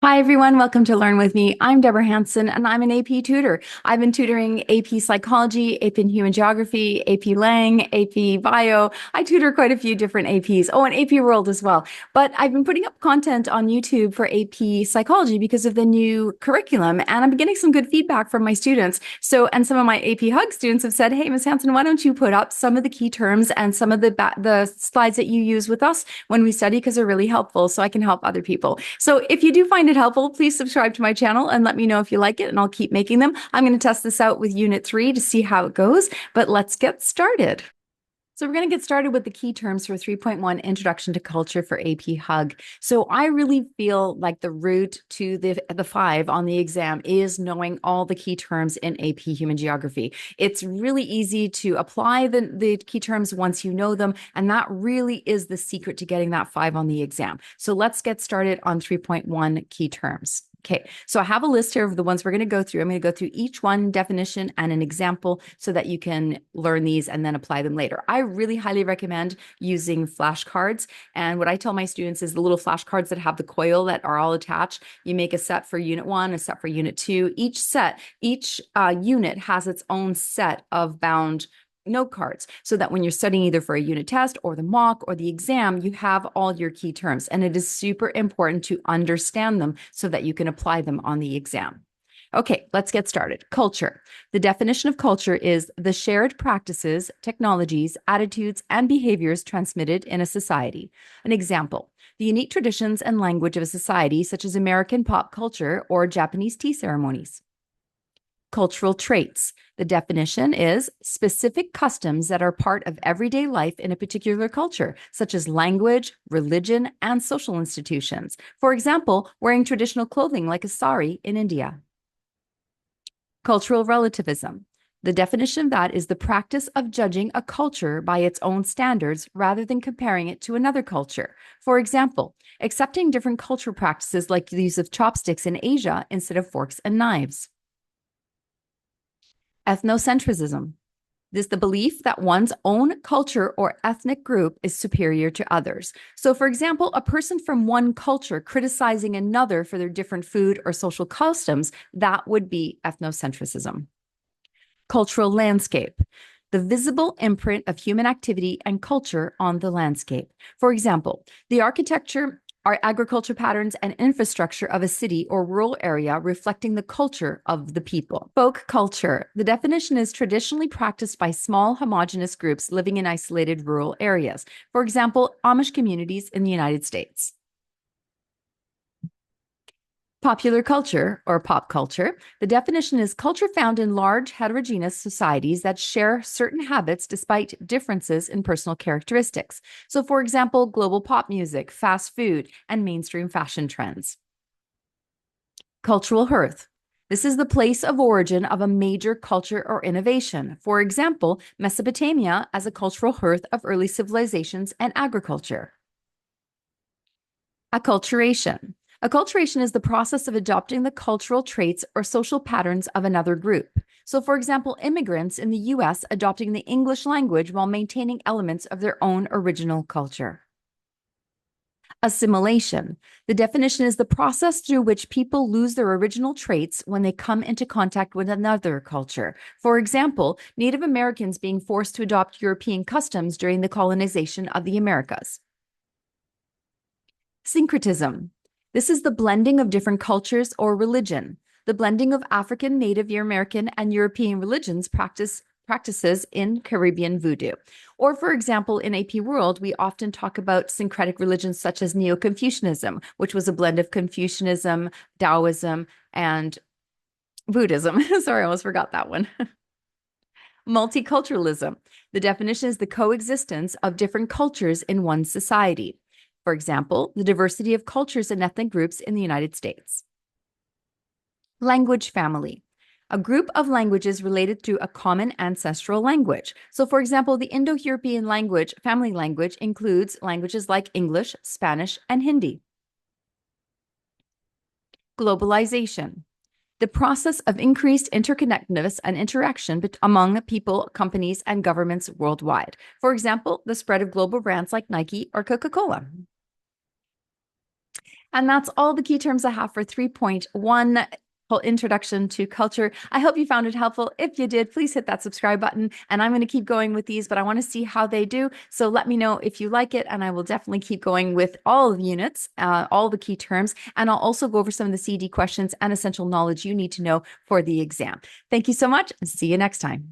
Hi, everyone. Welcome to Learn With Me. I'm Deborah Hanson, and I'm an AP tutor. I've been tutoring AP Psychology, AP Human Geography, AP Lang, AP Bio. I tutor quite a few different APs. Oh, and AP World as well. But I've been putting up content on YouTube for AP Psychology because of the new curriculum, and I'm getting some good feedback from my students. And some of my AP Hug students have said, "Hey, Ms. Hanson, why don't you put up some of the key terms and some of the slides that you use with us when we study because they're really helpful, so I can help other people." So if you do find it helpful, please subscribe to my channel and let me know if you like it, and I'll keep making them. I'm going to test this out with Unit 3 to see how it goes, but let's get started. So we're going to get started with the key terms for 3.1 Introduction to Culture for AP Hug. So I really feel like the route to the 5 on the exam is knowing all the key terms in AP Human Geography. It's really easy to apply the key terms once you know them, and that really is the secret to getting that 5 on the exam. So let's get started on 3.1 key terms. Okay, so I have a list here of the ones we're going to go through. I'm going to go through each one definition and an example so that you can learn these and then apply them later. I really highly recommend using flashcards. And what I tell my students is the little flashcards that have the coil that are all attached. You make a set for Unit 1, a set for Unit 2. Each unit has its own set of bound note cards so that when you're studying either for a unit test or the mock or the exam, you have all your key terms. And it is super important to understand them so that you can apply them on the exam. Okay, let's get started. Culture. The definition of culture is the shared practices, technologies, attitudes, and behaviors transmitted in a society. An example, the unique traditions and language of a society, such as American pop culture or Japanese tea ceremonies. Cultural traits. The definition is specific customs that are part of everyday life in a particular culture, such as language, religion, and social institutions. For example, wearing traditional clothing like a sari in India. Cultural relativism. The definition of that is the practice of judging a culture by its own standards rather than comparing it to another culture. For example, accepting different cultural practices like the use of chopsticks in Asia instead of forks and knives. Ethnocentrism. This is the belief that one's own culture or ethnic group is superior to others. So, for example, a person from one culture criticizing another for their different food or social customs, that would be ethnocentrism. Cultural landscape. The visible imprint of human activity and culture on the landscape. For example, the architecture, our agriculture patterns, and infrastructure of a city or rural area reflecting the culture of the people. Folk culture. The definition is traditionally practiced by small homogeneous groups living in isolated rural areas. For example, Amish communities in the United States. Popular culture or pop culture. The definition is culture found in large heterogeneous societies that share certain habits despite differences in personal characteristics. So, for example, global pop music, fast food, and mainstream fashion trends. Cultural hearth. This is the place of origin of a major culture or innovation. For example, Mesopotamia as a cultural hearth of early civilizations and agriculture. Acculturation. Acculturation is the process of adopting the cultural traits or social patterns of another group. So, for example, immigrants in the US adopting the English language while maintaining elements of their own original culture. Assimilation. The definition is the process through which people lose their original traits when they come into contact with another culture. For example, Native Americans being forced to adopt European customs during the colonization of the Americas. Syncretism. This is the blending of different cultures or religion. The blending of African, Native American, and European religions practices in Caribbean voodoo. Or, for example, in AP World, we often talk about syncretic religions such as Neo-Confucianism, which was a blend of Confucianism, Taoism, and Buddhism. Sorry, I almost forgot that one. Multiculturalism. The definition is the coexistence of different cultures in one society. For example, the diversity of cultures and ethnic groups in the United States. Language family. A group of languages related to a common ancestral language. So, for example, the Indo-European language, family language, includes languages like English, Spanish, and Hindi. Globalization. The process of increased interconnectedness and interaction among people, companies, and governments worldwide. For example, the spread of global brands like Nike or Coca-Cola. And that's all the key terms I have for 3.1 called Introduction to Culture. I hope you found it helpful. If you did, please hit that subscribe button. And I'm going to keep going with these, but I want to see how they do. So let me know if you like it, and I will definitely keep going with all the units, all the key terms. And I'll also go over some of the CD questions and essential knowledge you need to know for the exam. Thank you so much, and see you next time.